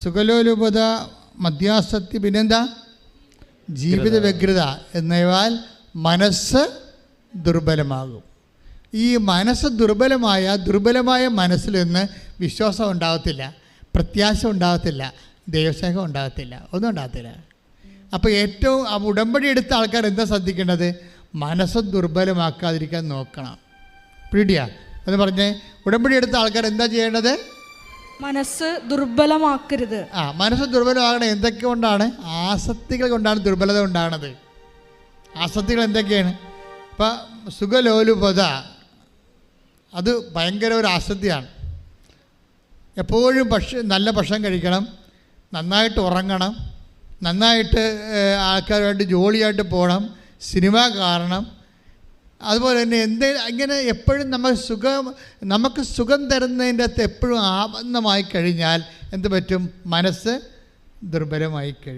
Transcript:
സുഖലോലുപത, മദ്യാസക്തി, പിന്നെന്താ ജീവിത വ്യഗ്രത എന്നിവയാൽ മനസ്സ് ദുർബലമാകും. ഈ മനസ്സ് ദുർബലമായ മനസ്സിൽ നിന്ന് വിശ്വാസം ഉണ്ടാകത്തില്ല, പ്രത്യാശ ഉണ്ടാകത്തില്ല, ദൈവസ്നേഹം ഉണ്ടാകത്തില്ല, ഒന്നും ഉണ്ടാകത്തില്ല. അപ്പോൾ ഏറ്റവും ഉടമ്പടി എടുത്ത ആൾക്കാർ എന്താ ശ്രദ്ധിക്കേണ്ടത്? മനസ്സ് ദുർബലമാക്കാതിരിക്കാൻ നോക്കണം. പിടിയാ എന്ന് പറഞ്ഞേ. ഉടമ്പടി എടുത്ത ആൾക്കാർ എന്താ ചെയ്യേണ്ടത്? മനസ്സ് ദുർബലമാക്കരുത്. മനസ്സ് ദുർബലമാകണം. എന്തൊക്കെ കൊണ്ടാണ്? ആസക്തികൾ കൊണ്ടാണ് ദുർബലത ഉണ്ടാകുന്നത്. ആസക്തികൾ എന്തൊക്കെയാണ്? ഇപ്പം സുഖലോലുപത അത് ഭയങ്കര ഒരു ആസക്തിയാണ്. എപ്പോഴും നല്ല ഭക്ഷണം കഴിക്കണം, നന്നായിട്ട് ഉറങ്ങണം, നന്നായിട്ട് ആൾക്കാരുമായിട്ട് ജോളിയായിട്ട് പോകണം, സിനിമ കാണണം. അതുപോലെ തന്നെ ഇങ്ങനെ എപ്പോഴും നമുക്ക് സുഖം തരുന്നതിൻ്റെ അകത്ത് എപ്പോഴും ആബന്ധമായി കഴിഞ്ഞാൽ എന്ത് പറ്റും? മനസ്സ് ദുർബലമായി കഴിയും.